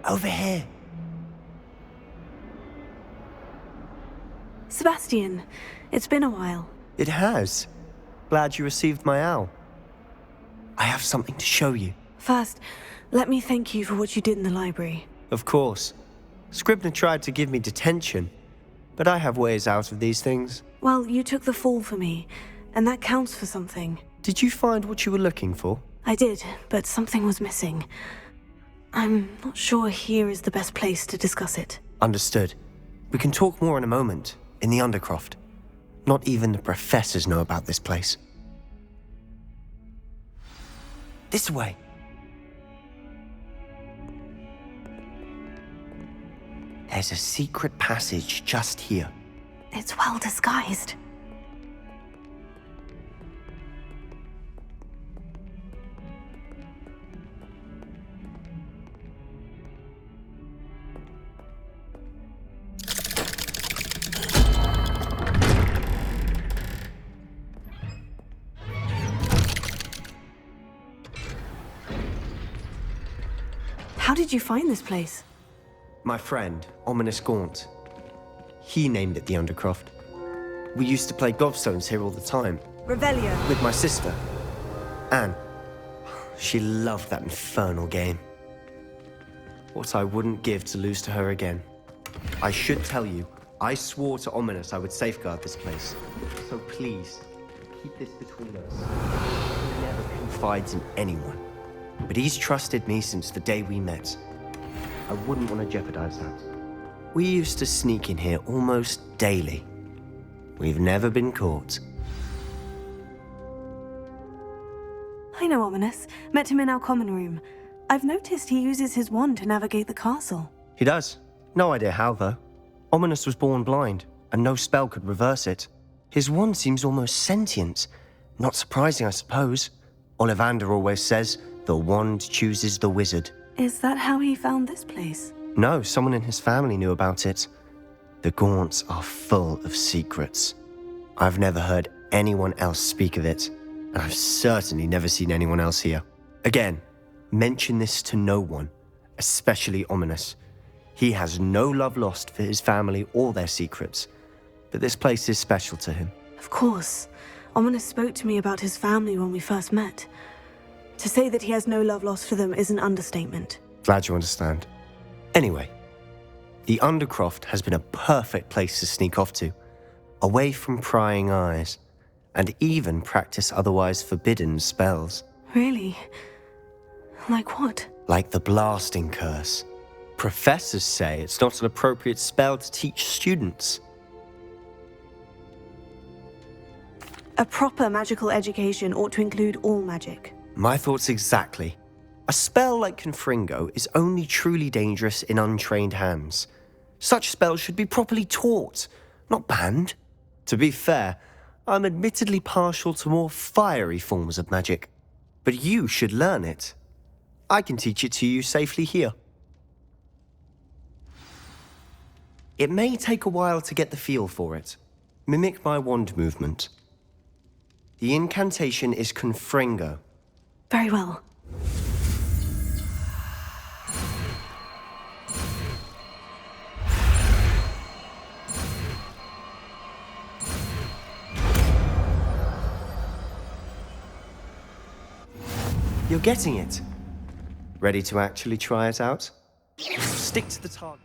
Over here. Sebastian, it's been a while. It has. Glad you received my owl. I have something to show you. First, let me thank you for what you did in the library. Of course. Scribner tried to give me detention, but I have ways out of these things. Well, you took the fall for me, and that counts for something. Did you find what you were looking for? I did, but something was missing. I'm not sure here is the best place to discuss it. Understood. We can talk more in a moment, in the Undercroft. Not even the professors know about this place. This way. There's a secret passage just here. It's well disguised. How did you find this place? My friend, Ominous Gaunt. He named it the Undercroft. We used to play gobstones here all the time. Revelio. With my sister, Anne. She loved that infernal game. What I wouldn't give to lose to her again. I should tell you, I swore to Ominous I would safeguard this place. So please, keep this between us. He never confides in anyone. But he's trusted me since the day we met. I wouldn't want to jeopardize that. We used to sneak in here almost daily. We've never been caught. I know Ominous. Met him in our common room. I've noticed he uses his wand to navigate the castle. He does. No idea how, though. Ominous was born blind, and no spell could reverse it. His wand seems almost sentient. Not surprising, I suppose. Ollivander always says, the wand chooses the wizard. Is that how he found this place? No, someone in his family knew about it. The Gaunts are full of secrets. I've never heard anyone else speak of it, and I've certainly never seen anyone else here. Again, mention this to no one, especially Ominous. He has no love lost for his family or their secrets, but this place is special to him. Of course. Ominous spoke to me about his family when we first met. To say that he has no love lost for them is an understatement. Glad you understand. Anyway, the Undercroft has been a perfect place to sneak off to, away from prying eyes, and even practice otherwise forbidden spells. Really? Like what? Like the blasting curse. Professors say it's not an appropriate spell to teach students. A proper magical education ought to include all magic. My thoughts exactly. A spell like Confringo is only truly dangerous in untrained hands. Such spells should be properly taught, not banned. To be fair, I'm admittedly partial to more fiery forms of magic. But you should learn it. I can teach it to you safely here. It may take a while to get the feel for it. Mimic my wand movement. The incantation is Confringo. Very well. You're getting it. Ready to actually try it out? Stick to the target.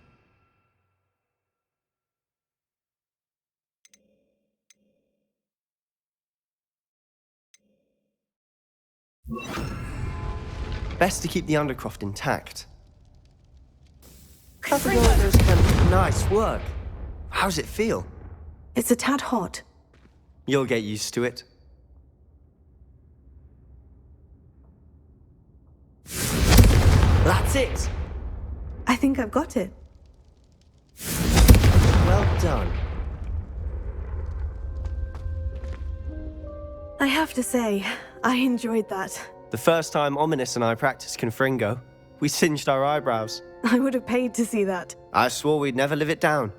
Best to keep the Undercroft intact. Nice work. How's it feel? It's a tad hot. You'll get used to it. That's it! I think I've got it. Well done. I have to say, I enjoyed that. The first time Ominous and I practiced Confringo, we singed our eyebrows. I would have paid to see that. I swore we'd never live it down.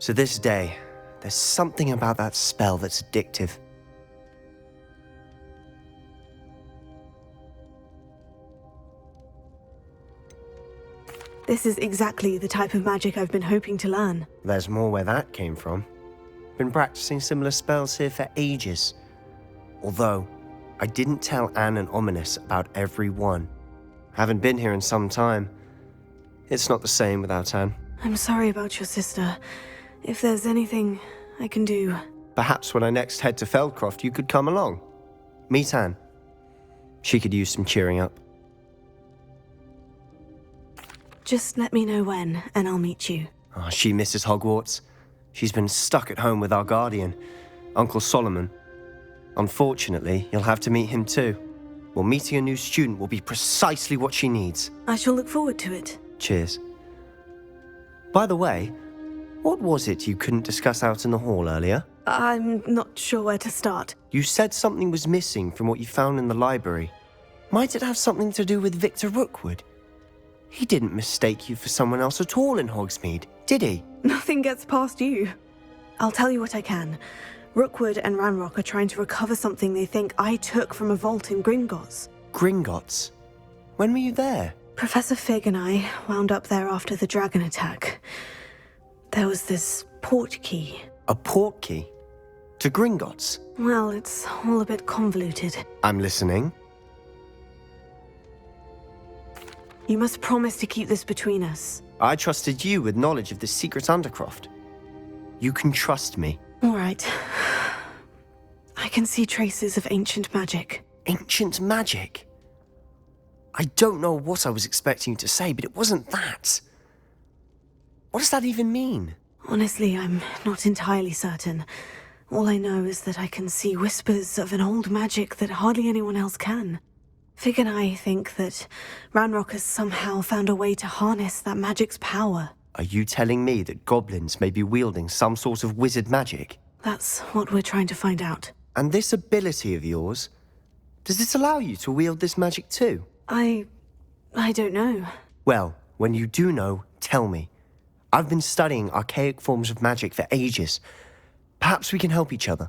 To this day, there's something about that spell that's addictive. This is exactly the type of magic I've been hoping to learn. There's more where that came from. Been practicing similar spells here for ages. Although, I didn't tell Anne and Ominous about every one. Haven't been here in some time. It's not the same without Anne. I'm sorry about your sister. If there's anything I can do... Perhaps when I next head to Feldcroft, you could come along. Meet Anne. She could use some cheering up. Just let me know when, and I'll meet you. Oh, she misses Hogwarts. She's been stuck at home with our guardian, Uncle Solomon. Unfortunately, you'll have to meet him too. Well, meeting a new student will be precisely what she needs. I shall look forward to it. Cheers. By the way, what was it you couldn't discuss out in the hall earlier? I'm not sure where to start. You said something was missing from what you found in the library. Might it have something to do with Victor Rookwood? He didn't mistake you for someone else at all in Hogsmeade, did he? Nothing gets past you. I'll tell you what I can. Rookwood and Ranrock are trying to recover something they think I took from a vault in Gringotts. Gringotts? When were you there? Professor Fig and I wound up there after the dragon attack. There was this port key. A port key? To Gringotts? Well, it's all a bit convoluted. I'm listening. You must promise to keep this between us. I trusted you with knowledge of the secret Undercroft. You can trust me. All right. I can see traces of ancient magic. Ancient magic? I don't know what I was expecting you to say, but it wasn't that. What does that even mean? Honestly, I'm not entirely certain. All I know is that I can see whispers of an old magic that hardly anyone else can. Fig and I think that Ranrock has somehow found a way to harness that magic's power. Are you telling me that goblins may be wielding some sort of wizard magic? That's what we're trying to find out. And this ability of yours, does it allow you to wield this magic too? I don't know. Well, when you do know, tell me. I've been studying archaic forms of magic for ages. Perhaps we can help each other.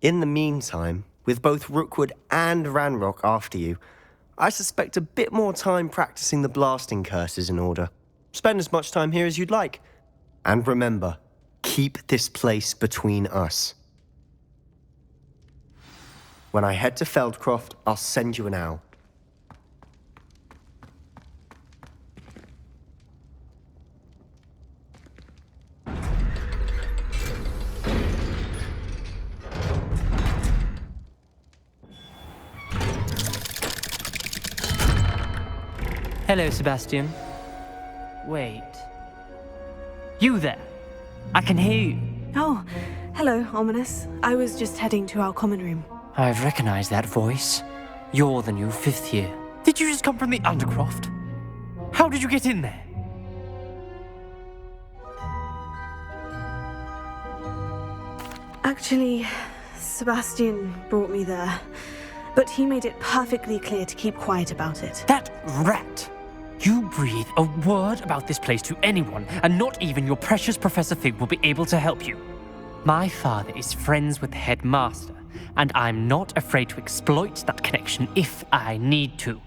In the meantime, with both Rookwood and Ranrock after you, I suspect a bit more time practicing the blasting curse is in order. Spend as much time here as you'd like. And remember, keep this place between us. When I head to Feldcroft, I'll send you an owl. Hello, Sebastian. Wait. You there? I can hear you. Oh, hello, Ominous. I was just heading to our common room. I've recognized that voice. You're the new 5th year. Did you just come from the Undercroft? How did you get in there? Actually, Sebastian brought me there. But he made it perfectly clear to keep quiet about it. That rat! You breathe a word about this place to anyone, and not even your precious Professor Fig will be able to help you. My father is friends with the headmaster, and I'm not afraid to exploit that connection if I need to.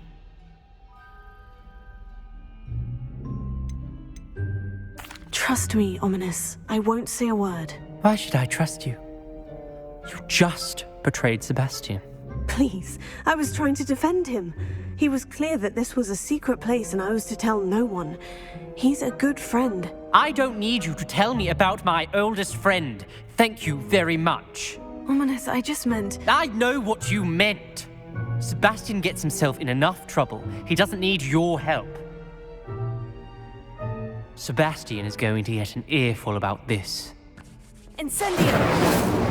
Trust me, Ominous. I won't say a word. Why should I trust you? You just betrayed Sebastian. Please, I was trying to defend him. He was clear that this was a secret place and I was to tell no one. He's a good friend. I don't need you to tell me about my oldest friend. Thank you very much. Ominous, I just meant... I know what you meant. Sebastian gets himself in enough trouble. He doesn't need your help. Sebastian is going to get an earful about this. Incendio!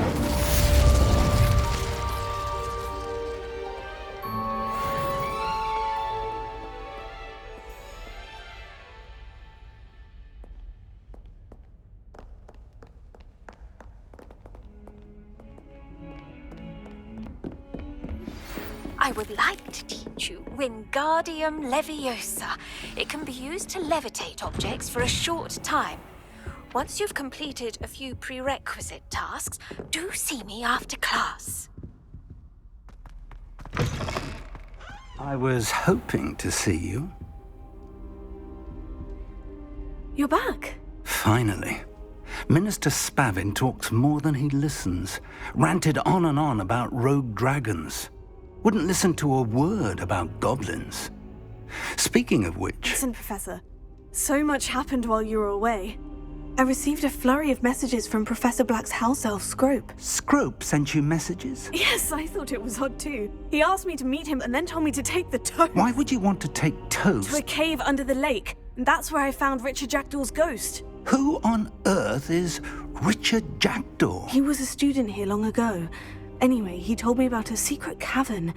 I would like to teach you Wingardium Leviosa. It can be used to levitate objects for a short time. Once you've completed a few prerequisite tasks, do see me after class. I was hoping to see you. you're back. Finally. Minister Spavin talks more than he listens. Ranted on and on about rogue dragons. Wouldn't listen to a word about goblins. Speaking of which... Listen, Professor. So much happened while you were away. I received a flurry of messages from Professor Black's house elf, Scrope. Scrope sent you messages? Yes, I thought it was odd too. He asked me to meet him and then told me to take the toast. Why would you want to take toast? To a cave under the lake. And that's where I found Richard Jackdaw's ghost. Who on earth is Richard Jackdaw? He was a student here long ago. Anyway, he told me about a secret cavern.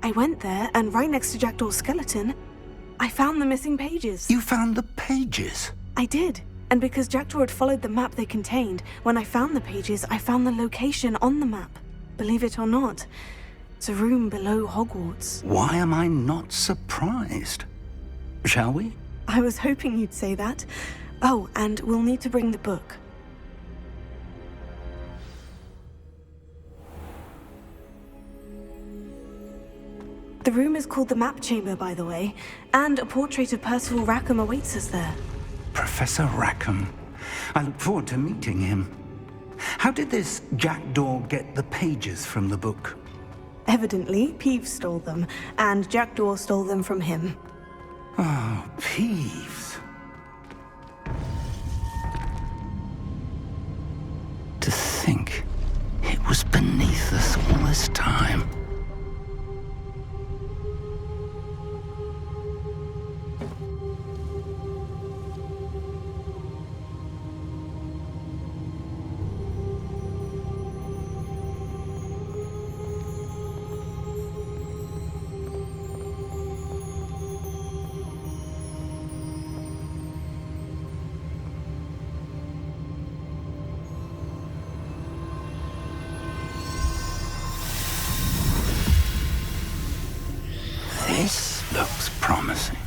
I went there, and right next to Jackdaw's skeleton, I found the missing pages. You found the pages? I did. And because Jackdaw had followed the map they contained, when I found the pages, I found the location on the map. Believe it or not, it's a room below Hogwarts. Why am I not surprised? Shall we? I was hoping you'd say that. Oh, and we'll need to bring the book. The room is called the Map Chamber, by the way, and a portrait of Percival Rackham awaits us there. Professor Rackham. I look forward to meeting him. How did this Jackdaw get the pages from the book? Evidently, Peeves stole them, and Jackdaw stole them from him. Oh, Peeves. To think it was beneath us all this time. This looks promising.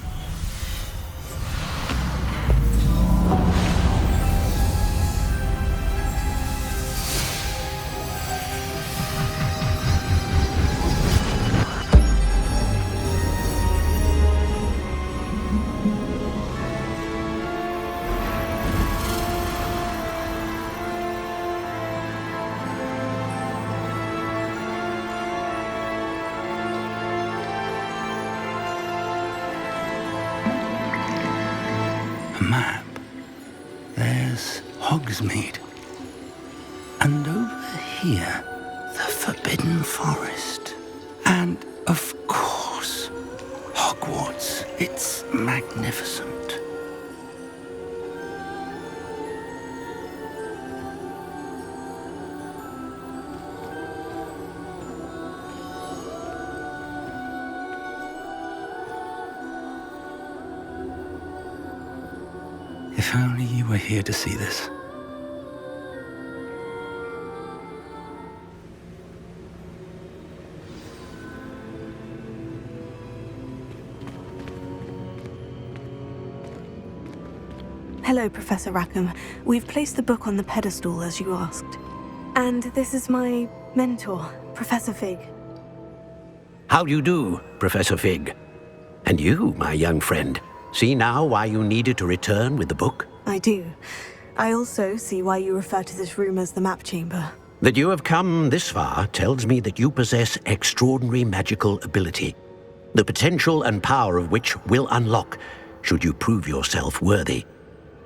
Map. There's Hogsmeade. And over here, the Forbidden Forest. And, of course, Hogwarts. It's magnificent. If only you were here to see this. Hello, Professor Rackham. We've placed the book on the pedestal, as you asked. And this is my mentor, Professor Fig. How do you do, Professor Fig? And you, my young friend, see now why you needed to return with the book? I do. I also see why you refer to this room as the Map Chamber. That you have come this far tells me that you possess extraordinary magical ability, the potential and power of which will unlock should you prove yourself worthy.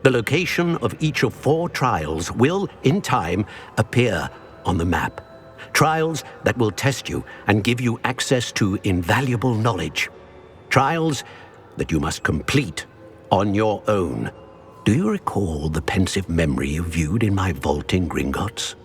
The location of each of 4 trials will, in time, appear on the map. Trials that will test you and give you access to invaluable knowledge. Trials that you must complete on your own. Do you recall the pensive memory you viewed in my vault in Gringotts?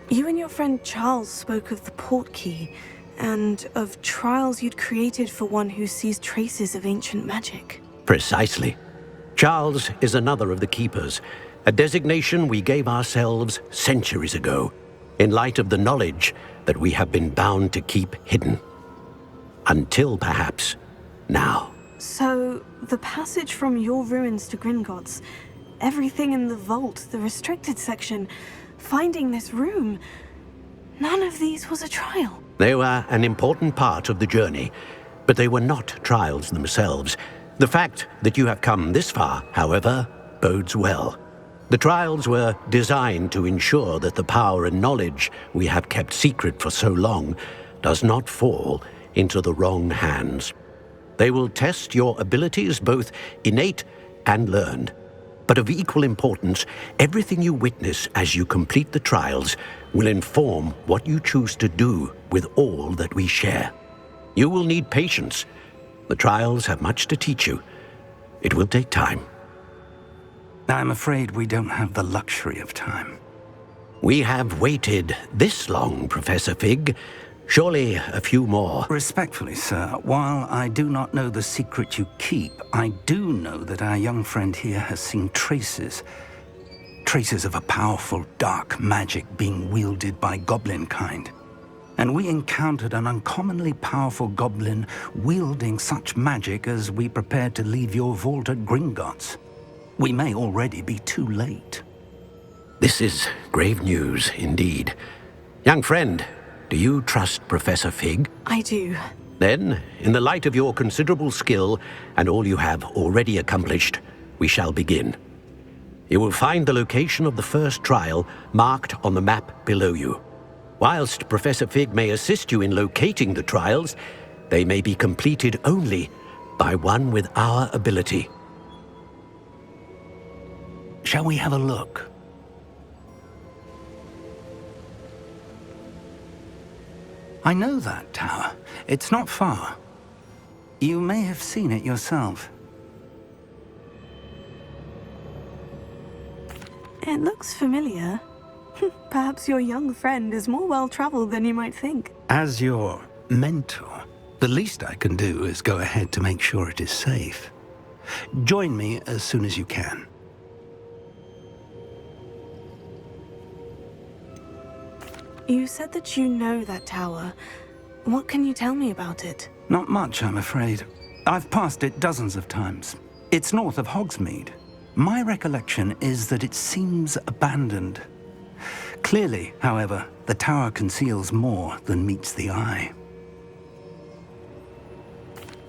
You and your friend Charles spoke of the portkey, and of trials you'd created for one who sees traces of ancient magic. Precisely. Charles is another of the Keepers, a designation we gave ourselves centuries ago, in light of the knowledge that we have been bound to keep hidden. Until, perhaps, now. So, the passage from your ruins to Gringotts, everything in the vault, the restricted section, finding this room, none of these was a trial. They were an important part of the journey, But they were not trials themselves. The fact that you have come this far, however, bodes well. The trials were designed to ensure that the power and knowledge we have kept secret for so long does not fall into the wrong hands. They will test your abilities, both innate and learned. But of equal importance, everything you witness as you complete the trials will inform what you choose to do with all that we share. You will need patience. The trials have much to teach you. It will take time. I'm afraid we don't have the luxury of time. We have waited this long, Professor Fig. Surely a few more. Respectfully, sir, while I do not know the secret you keep, I do know that our young friend here has seen traces of a powerful dark magic being wielded by goblin kind. And we encountered an uncommonly powerful goblin wielding such magic as we prepared to leave your vault at Gringotts. We may already be too late. This is grave news indeed. Young friend, do you trust Professor Fig? I do. Then, in the light of your considerable skill and all you have already accomplished, we shall begin. You will find the location of the first trial marked on the map below you. Whilst Professor Fig may assist you in locating the trials, they may be completed only by one with our ability. Shall we have a look? I know that tower. It's not far. You may have seen it yourself. It looks familiar. Perhaps your young friend is more well-traveled than you might think. As your mentor, the least I can do is go ahead to make sure it is safe. Join me as soon as you can. You said that you know that tower. What can you tell me about it? Not much, I'm afraid. I've passed it dozens of times. It's north of Hogsmeade. My recollection is that it seems abandoned. Clearly, however, the tower conceals more than meets the eye.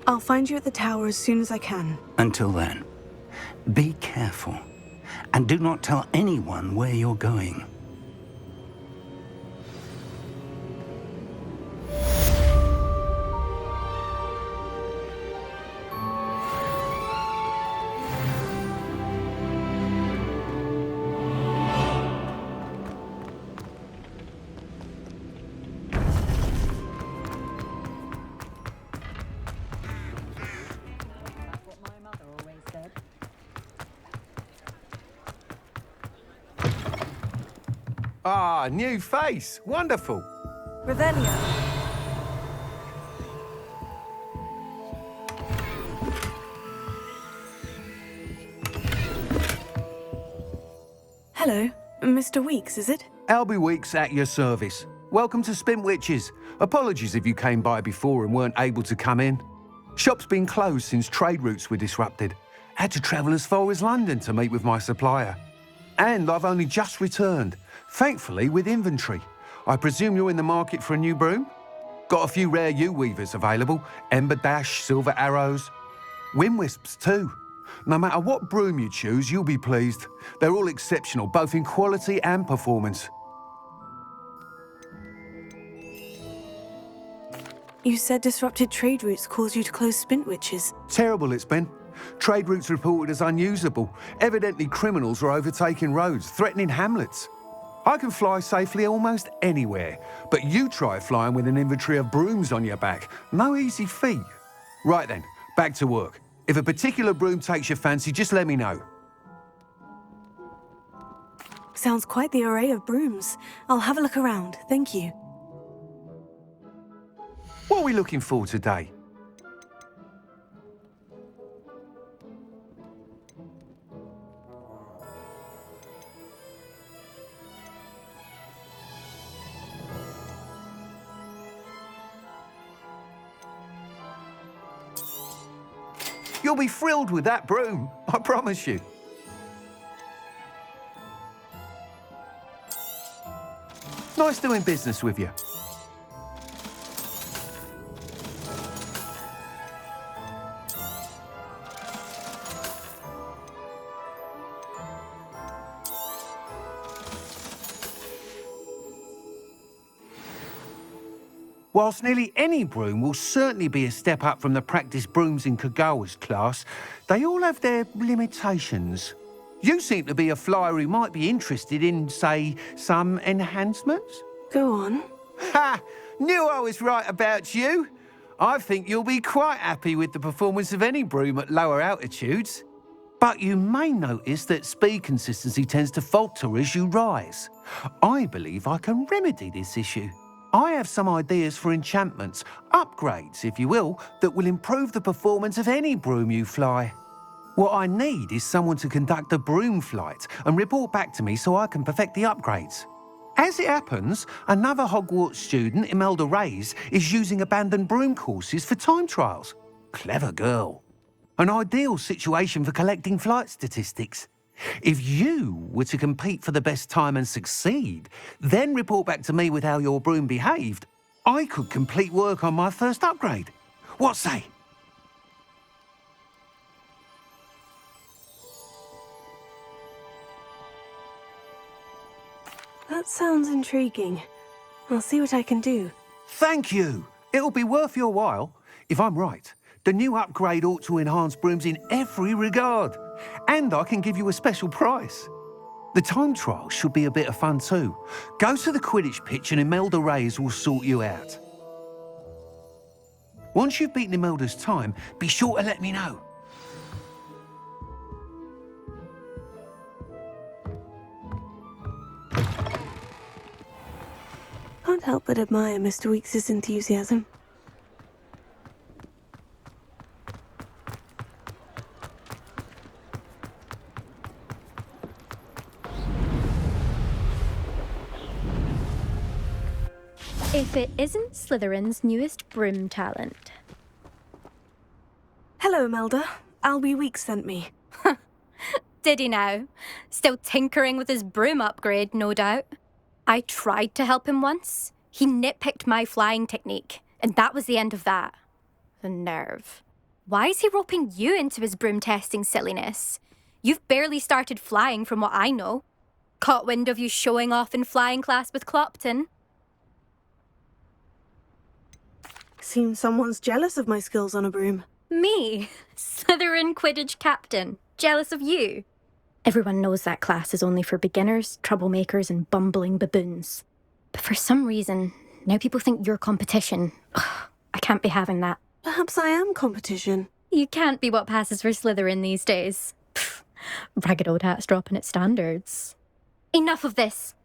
I'll find you at the tower as soon as I can. Until then, be careful, and do not tell anyone where you're going. Ah, new face. Wonderful. Revelio. Hello, Mr. Weeks, is it? Albie Weeks at your service. Welcome to Spintwitches. Apologies if you came by before and weren't able to come in. Shop's been closed since trade routes were disrupted. Had to travel as far as London to meet with my supplier. And I've only just returned, thankfully with inventory. I presume you're in the market for a new broom? Got a few rare yew-weavers available, Ember Dash, Silver Arrows, Wind Wisps too. No matter what broom you choose, you'll be pleased. They're all exceptional, both in quality and performance. You said disrupted trade routes caused you to close Spintwitches. Terrible it's been. Trade routes reported as unusable. Evidently criminals were overtaking roads, threatening hamlets. I can fly safely almost anywhere, but you try flying with an inventory of brooms on your back. No easy feat. Right then, back to work. If a particular broom takes your fancy, just let me know. Sounds quite the array of brooms. I'll have a look around, thank you. What are we looking for today? You'll be thrilled with that broom, I promise you. Nice doing business with you. Whilst nearly any broom will certainly be a step up from the practice brooms in Kagawa's class, they all have their limitations. You seem to be a flyer who might be interested in, say, some enhancements? Go on. Ha! Knew I was right about you. I think you'll be quite happy with the performance of any broom at lower altitudes. But you may notice that speed consistency tends to falter as you rise. I believe I can remedy this issue. I have some ideas for enchantments, upgrades, if you will, that will improve the performance of any broom you fly. What I need is someone to conduct a broom flight and report back to me so I can perfect the upgrades. As it happens, another Hogwarts student, Imelda Reyes, is using abandoned broom courses for time trials. Clever girl. An ideal situation for collecting flight statistics. If you were to compete for the best time and succeed, then report back to me with how your broom behaved, I could complete work on my first upgrade. What say? That sounds intriguing. I'll see what I can do. Thank you. It'll be worth your while. If I'm right, the new upgrade ought to enhance brooms in every regard. And I can give you a special price. The time trial should be a bit of fun too. Go to the Quidditch pitch and Imelda Reyes will sort you out. Once you've beaten Imelda's time, be sure to let me know. Can't help but admire Mr. Weekes' enthusiasm. If it isn't Slytherin's newest broom talent. Hello, Imelda. Albie Weekes sent me. Did he now? Still tinkering with his broom upgrade, no doubt. I tried to help him once. He nitpicked my flying technique, and that was the end of that. The nerve. Why is he roping you into his broom testing silliness? You've barely started flying from what I know. Caught wind of you showing off in flying class with Clopton. Seems someone's jealous of my skills on a broom. Me? Slytherin Quidditch captain. Jealous of you? Everyone knows that class is only for beginners, troublemakers, and bumbling baboons. But for some reason, now people think you're competition. Ugh, I can't be having that. Perhaps I am competition. You can't be what passes for Slytherin these days. Pfft, ragged old hat's dropping its standards. Enough of this.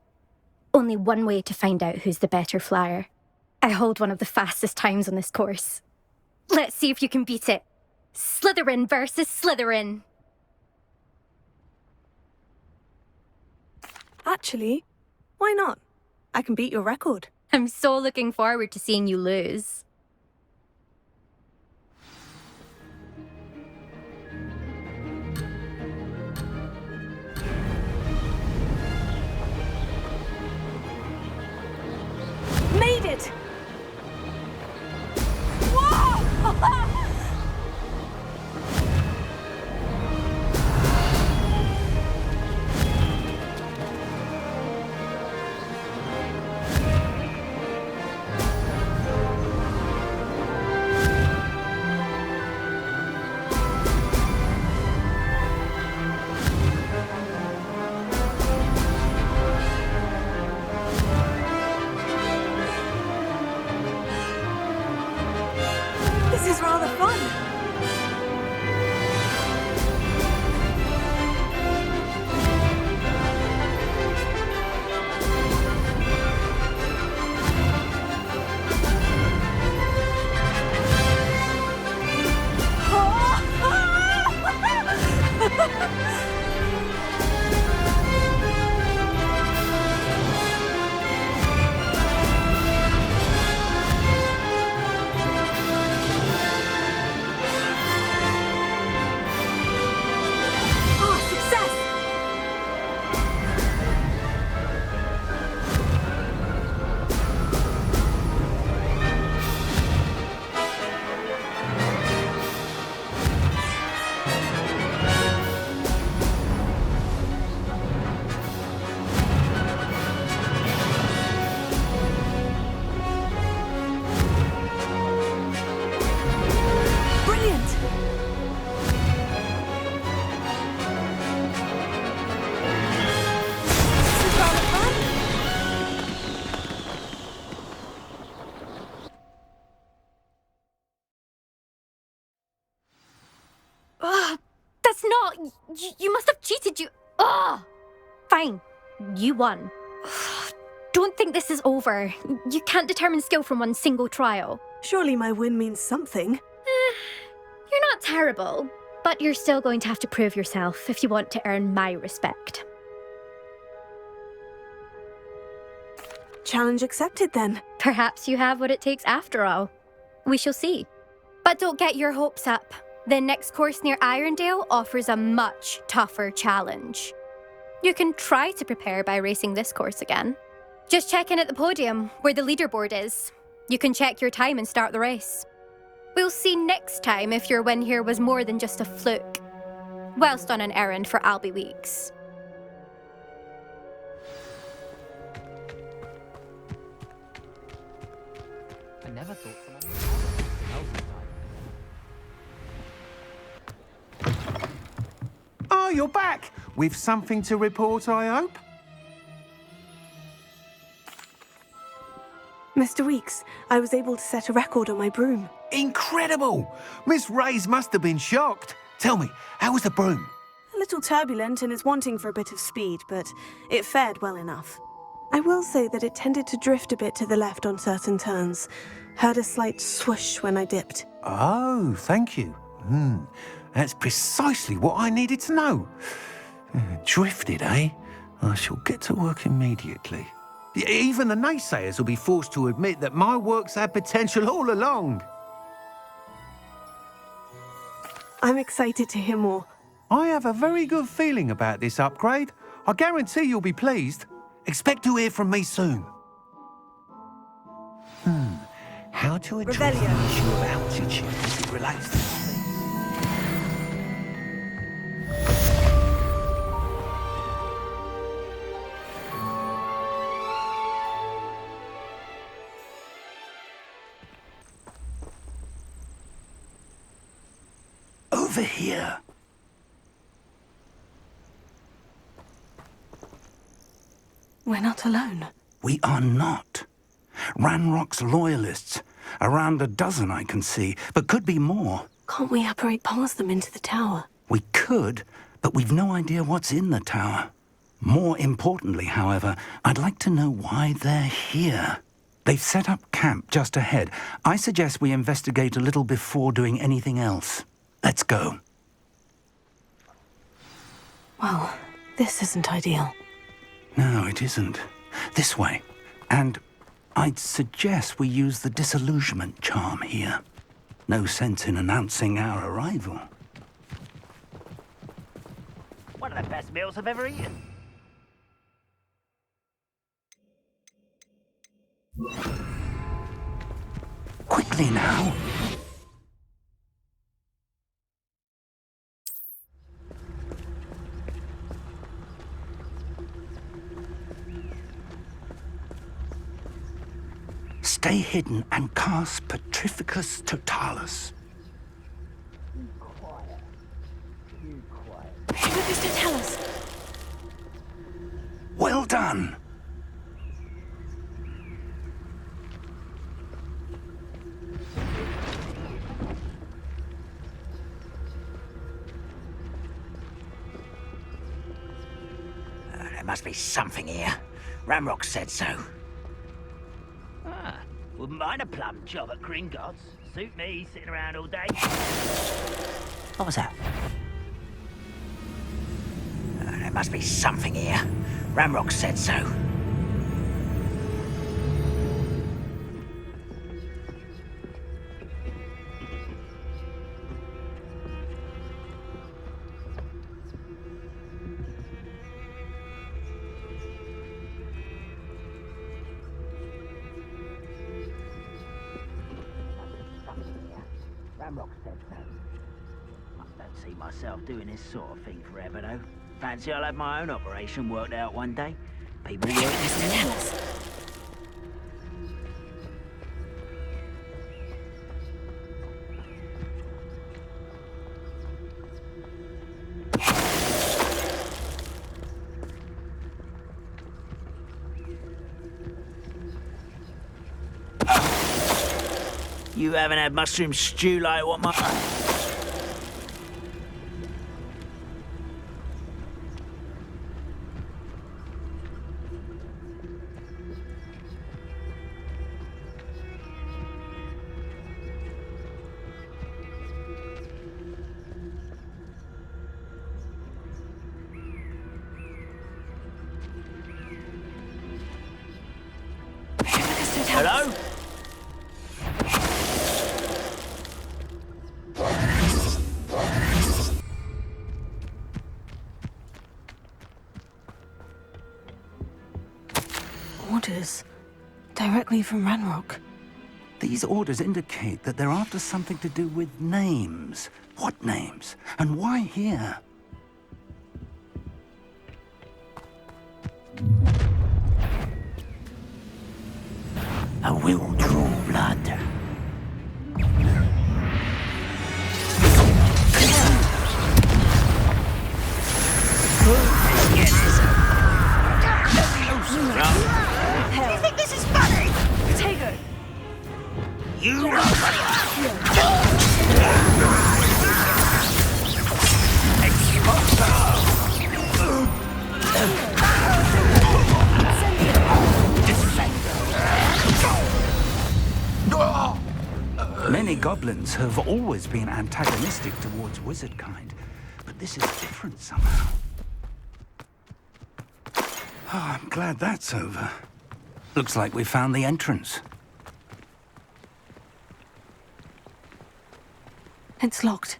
Only one way to find out who's the better flyer. I hold one of the fastest times on this course. Let's see if you can beat it. Slytherin versus Slytherin. Actually, why not? I can beat your record. I'm so looking forward to seeing you lose. Made it! Whoa! This is rather fun. it's not. You must have cheated. Ugh! Fine. You won. Don't think this is over. You can't determine skill from one single trial. Surely my win means something. You're not terrible, but you're still going to have to prove yourself if you want to earn my respect. Challenge accepted, then. Perhaps you have what it takes after all. We shall see. But don't get your hopes up. The next course near Irondale offers a much tougher challenge. You can try to prepare by racing this course again. Just check in at the podium, where the leaderboard is. You can check your time and start the race. We'll see next time if your win here was more than just a fluke, whilst on an errand for Albie Weeks. I never thought someone else. Oh, you're back! With something to report, I hope? Mr. Weeks, I was able to set a record on my broom. Incredible! Miss Reyes must have been shocked. Tell me, how was the broom? A little turbulent and is wanting for a bit of speed, but it fared well enough. I will say that it tended to drift a bit to the left on certain turns. Heard a slight swoosh when I dipped. Oh, thank you. That's precisely what I needed to know. Drifted, eh? I shall get to work immediately. Even the naysayers will be forced to admit that my work's had potential all along. I'm excited to hear more. I have a very good feeling about this upgrade. I guarantee you'll be pleased. Expect to hear from me soon. How to address the Revelio. issue of altitude as it relates to speed? Over here. We're not alone. We are not. Ranrock's loyalists. Around a dozen I can see, but could be more. Can't we apparate past them into the tower? We could, but we've no idea what's in the tower. More importantly, however, I'd like to know why they're here. They've set up camp just ahead. I suggest we investigate a little before doing anything else. Let's go. Well, this isn't ideal. No, it isn't. This way. And I'd suggest we use the disillusionment charm here. No sense in announcing our arrival. One of the best meals I've ever eaten. Quickly now. Stay hidden and cast Petrificus Totalis. What does it tell us? Well done. There must be something here. Ramrock said so. Wouldn't mind a plum job at Gringotts. Suit me, sitting around all day. What was that? There must be something here. Ramrock said so. Ramrock said so. I don't see myself doing this sort of thing forever, though. Fancy I'll have my own operation worked out one day. People working for me. You haven't had mushroom stew like what my... Hello? Orders. Directly from Ranrock. These orders indicate that they're after something to do with names. What names? And why here? I will draw blood. Do you think this is funny? Take her. You are funny. Many goblins have always been antagonistic towards wizard kind, but this is different somehow. Oh, I'm glad that's over. Looks like we found the entrance. It's locked.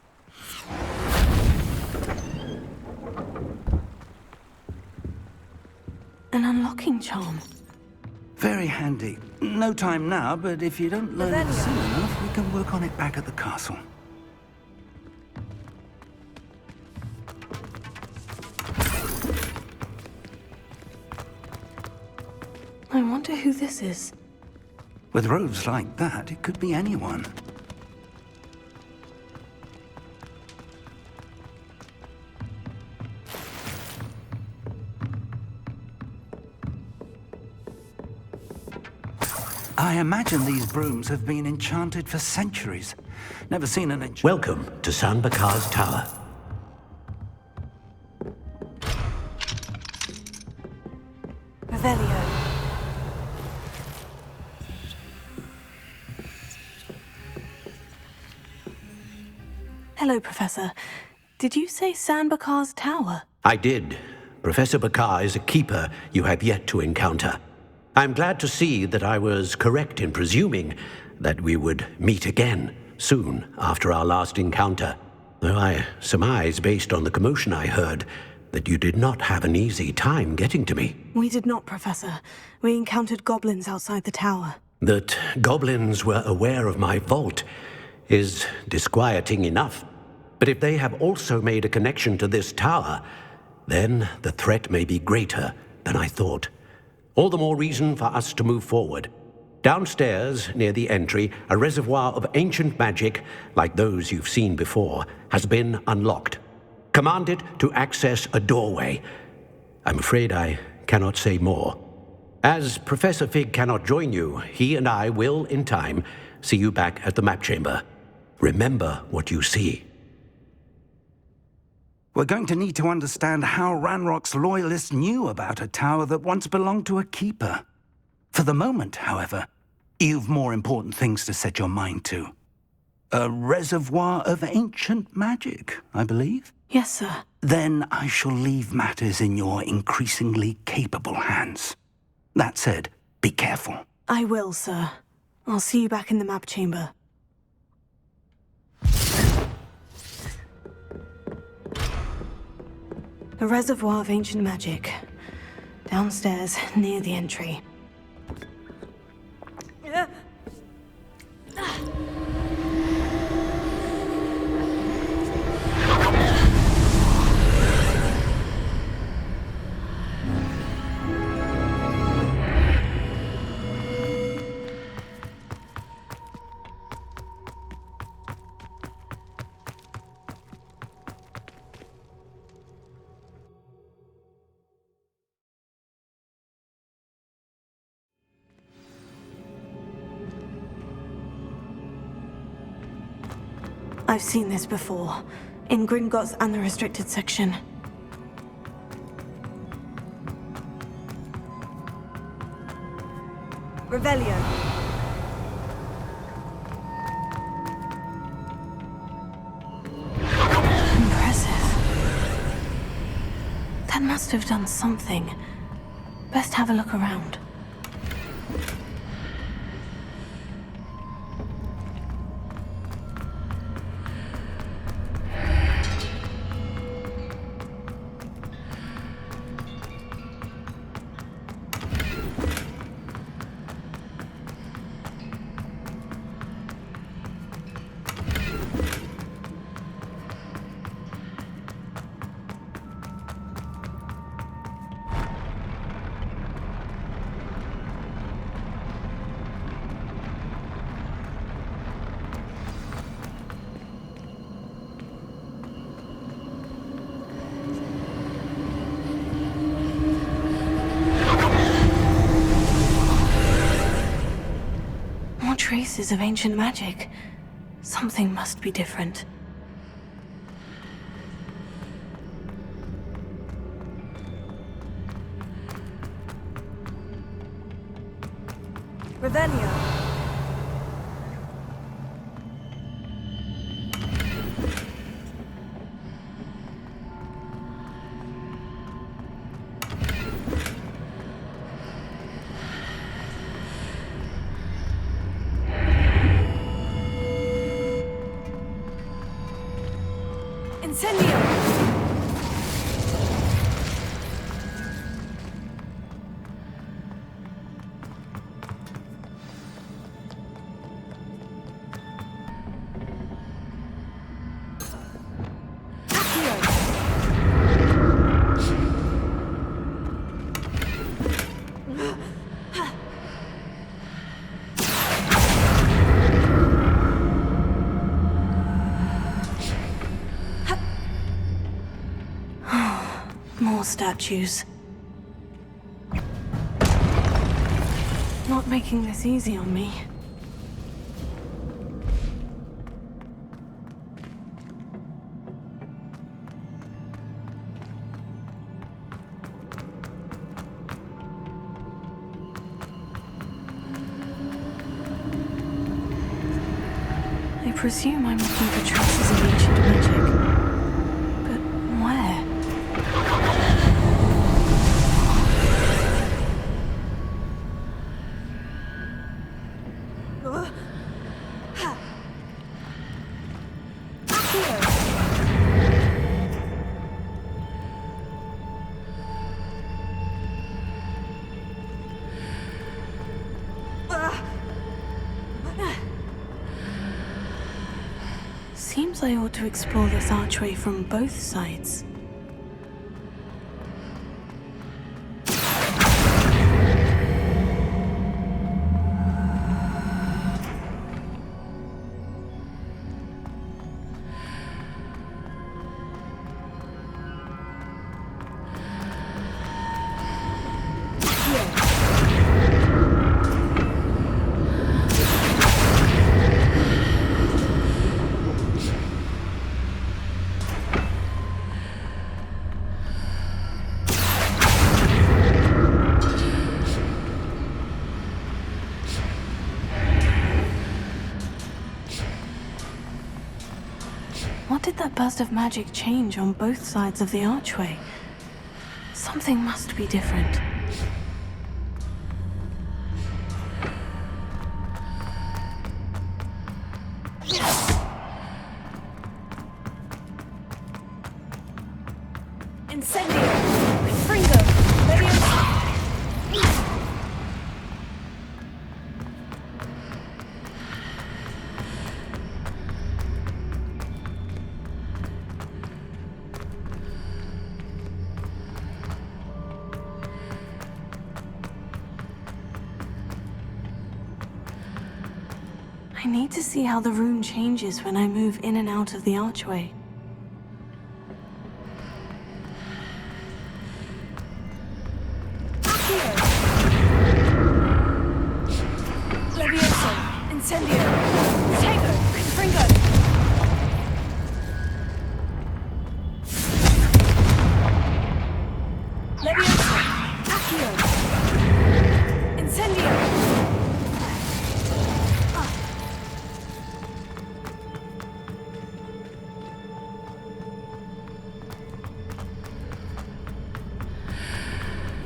An unlocking charm. Very handy. No time now, but if you don't learn it soon enough, we can work on it back at the castle. I wonder who this is. With robes like that, it could be anyone. I imagine these brooms have been enchanted for centuries. Never seen an enchant. Welcome to San Bakar's Tower. Revelio. Hello, Professor. Did you say San Bakar's Tower? I did. Professor Bakar is a keeper you have yet to encounter. I'm glad to see that I was correct in presuming that we would meet again soon after our last encounter. Though I surmise, based on the commotion I heard, that you did not have an easy time getting to me. We did not, Professor. We encountered goblins outside the tower. That goblins were aware of my vault is disquieting enough. But if they have also made a connection to this tower, then the threat may be greater than I thought. All the more reason for us to move forward. Downstairs, near the entry, a reservoir of ancient magic, like those you've seen before, has been unlocked. Command it to access a doorway. I'm afraid I cannot say more. As Professor Fig cannot join you, he and I will, in time, see you back at the map chamber. Remember what you see. We're going to need to understand how Ranrock's loyalists knew about a tower that once belonged to a keeper. For the moment, however, you've more important things to set your mind to. A reservoir of ancient magic, I believe? Yes, sir. Then I shall leave matters in your increasingly capable hands. That said, be careful. I will, sir. I'll see you back in the map chamber. A reservoir of ancient magic. Downstairs, near the entry. I've seen this before, in Gringotts and the restricted section. Revelio. Impressive. That must have done something. Best have a look around. traces of ancient magic. Something must be different. Revelio. Incendio! More statues. Not making this easy on me. I presume I'm looking for traces of ancient magic. But where? Seems I ought to explore this archway from both sides. What did that burst of magic change on both sides of the archway? Something must be different. Incendio! Fringo! I need to see how the room changes when I move in and out of the archway. Levioso! Incendio! Tego! Fringo! Levioso! Accio! Incendio!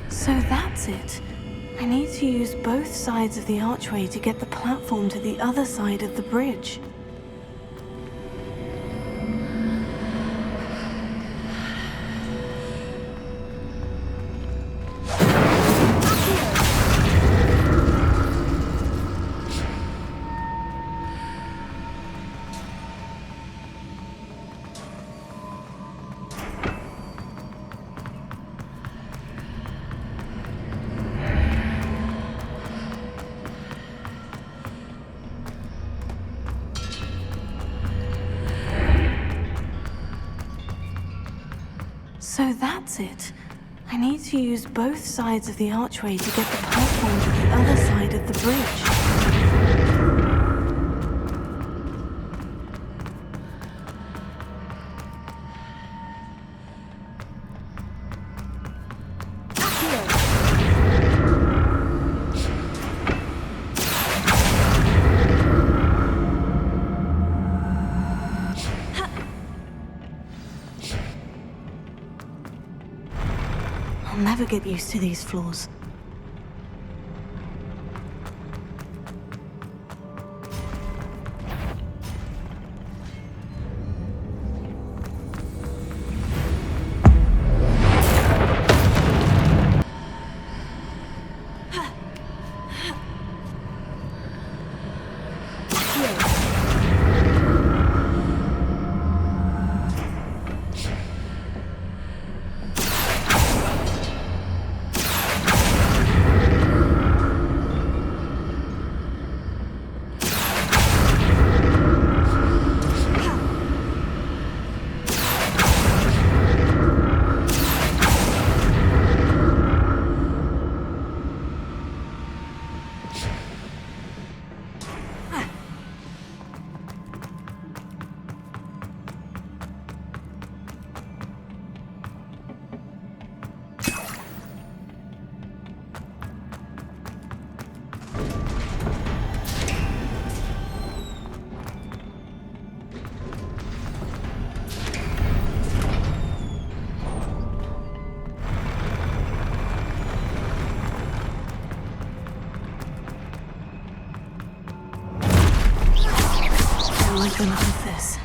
So that's it. I need to use both sides of the archway to get the platform to the other side of the bridge. So that's it. I need to use both sides of the archway to get the platform to the other side of the bridge. I'll never get used to these floors. I like the look of this.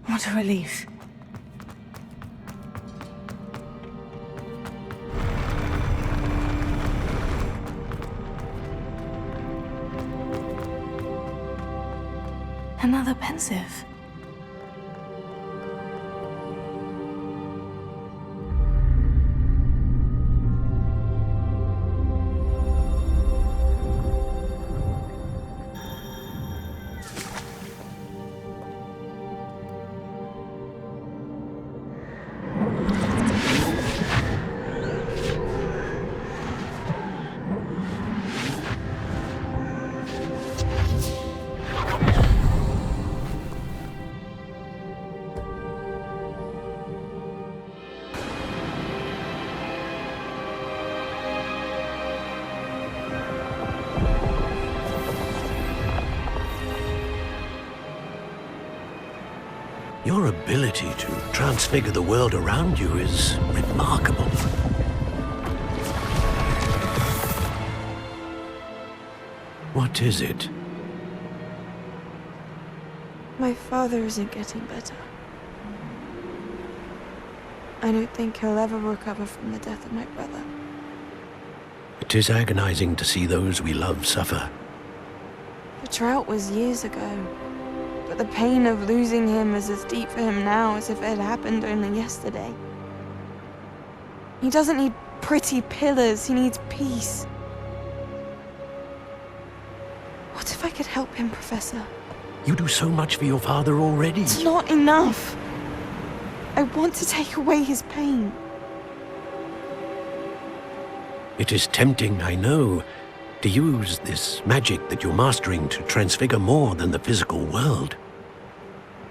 What a relief. Another pensive. Your ability to transfigure the world around you is remarkable. What is it? My father isn't getting better. I don't think he'll ever recover from the death of my brother. It is agonizing to see those we love suffer. The drought was years ago, but the pain of losing him is as deep for him now as if it had happened only yesterday. He doesn't need pretty pillars, he needs peace. What if I could help him, Professor? You do so much for your father already. It's not enough. I want to take away his pain. It is tempting, I know, to use this magic that you're mastering to transfigure more than the physical world.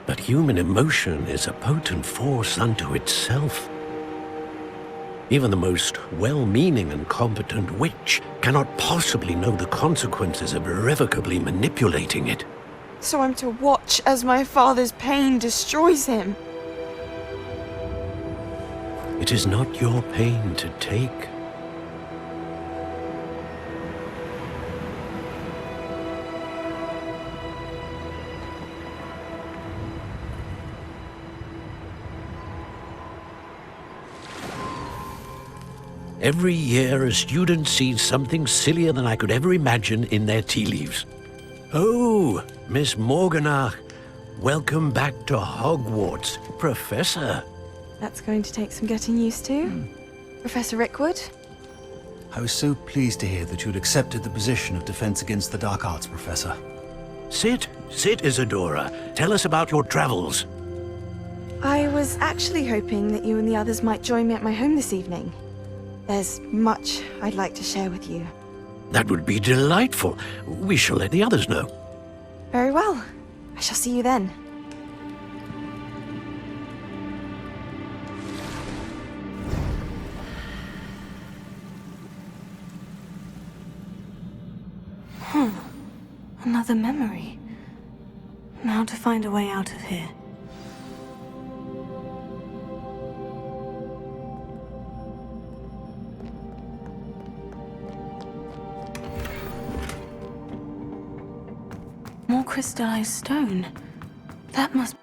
But human emotion is a potent force unto itself. Even the most well-meaning and competent witch cannot possibly know the consequences of irrevocably manipulating it. So I'm to watch as my father's pain destroys him. It is not your pain to take. Every year, a student sees something sillier than I could ever imagine in their tea leaves. Oh, Miss Morganach, welcome back to Hogwarts, Professor. That's going to take some getting used to. Professor Rickwood? I was so pleased to hear that you'd accepted the position of Defense Against the Dark Arts, Professor. Sit, Isadora. Tell us about your travels. I was actually hoping that you and the others might join me at my home this evening. There's much I'd like to share with you. That would be delightful. We shall let the others know. Very well. I shall see you then. Another memory. Now to find a way out of here. More crystallized stone. That must...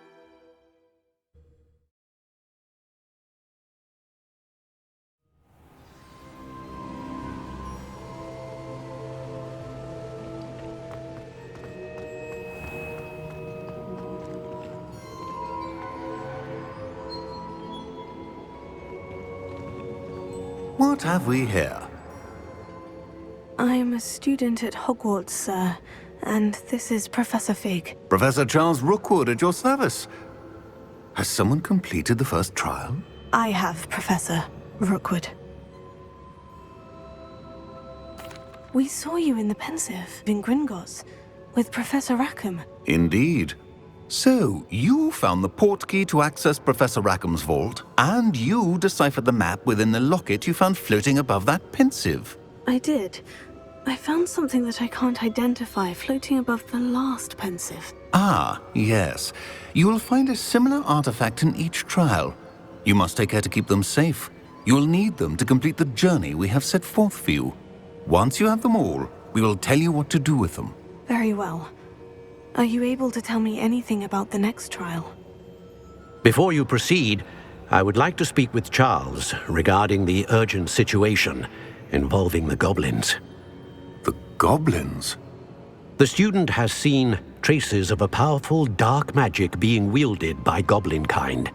What have we here? I'm a student at Hogwarts, sir. And this is Professor Fig. Professor Charles Rookwood at your service. Has someone completed the first trial? I have, Professor Rookwood. We saw you in the Pensive in Gringotts with Professor Rackham. Indeed. So, you found the portkey to access Professor Rackham's vault, and you deciphered the map within the locket you found floating above that Pensive. I did. I found something that I can't identify floating above the last Pensive. Ah, yes. You will find a similar artifact in each trial. You must take care to keep them safe. You will need them to complete the journey we have set forth for you. Once you have them all, we will tell you what to do with them. Very well. Are you able to tell me anything about the next trial? Before you proceed, I would like to speak with Charles regarding the urgent situation involving the goblins. The goblins? The student has seen traces of a powerful dark magic being wielded by goblin kind.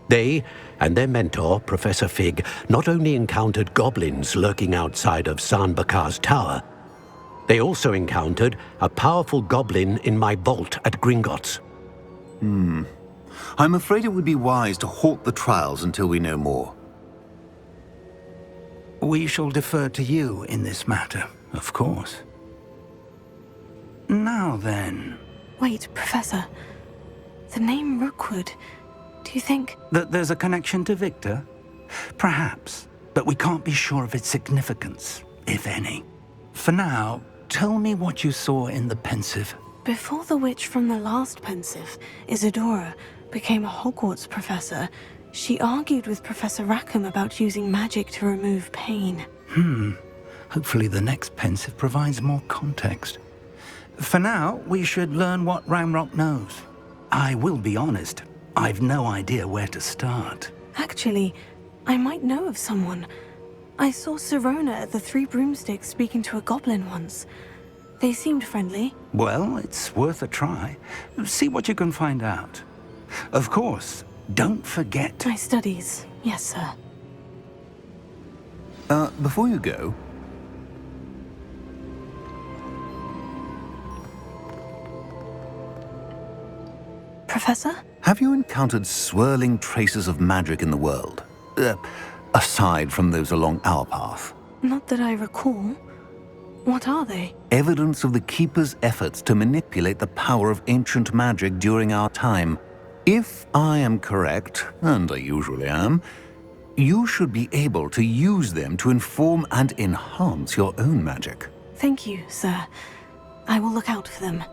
They and their mentor, Professor Fig, not only encountered goblins lurking outside of Sanbakar's tower, they also encountered a powerful goblin in my vault at Gringotts. I'm afraid it would be wise to halt the trials until we know more. We shall defer to you in this matter, of course. Now then... Wait, Professor. The name Rookwood. Do you think... That there's a connection to Victor? Perhaps, but we can't be sure of its significance, if any. For now, tell me what you saw in the Pensive. Before the witch from the last Pensive, Isadora, became a Hogwarts professor, she argued with Professor Rackham about using magic to remove pain. Hopefully the next pensive provides more context. For now, we should learn what Ranrock knows. I will be honest, I've no idea where to start. Actually, I might know of someone. I saw Sirona at the Three Broomsticks speaking to a goblin once. They seemed friendly. Well, it's worth a try. See what you can find out. Of course, don't forget... My studies, yes, sir. Before you go... Professor? Have you encountered swirling traces of magic in the world? Aside from those along our path? Not that I recall. What are they? Evidence of the Keeper's efforts to manipulate the power of ancient magic during our time. If I am correct, and I usually am, you should be able to use them to inform and enhance your own magic. Thank you, sir. I will look out for them.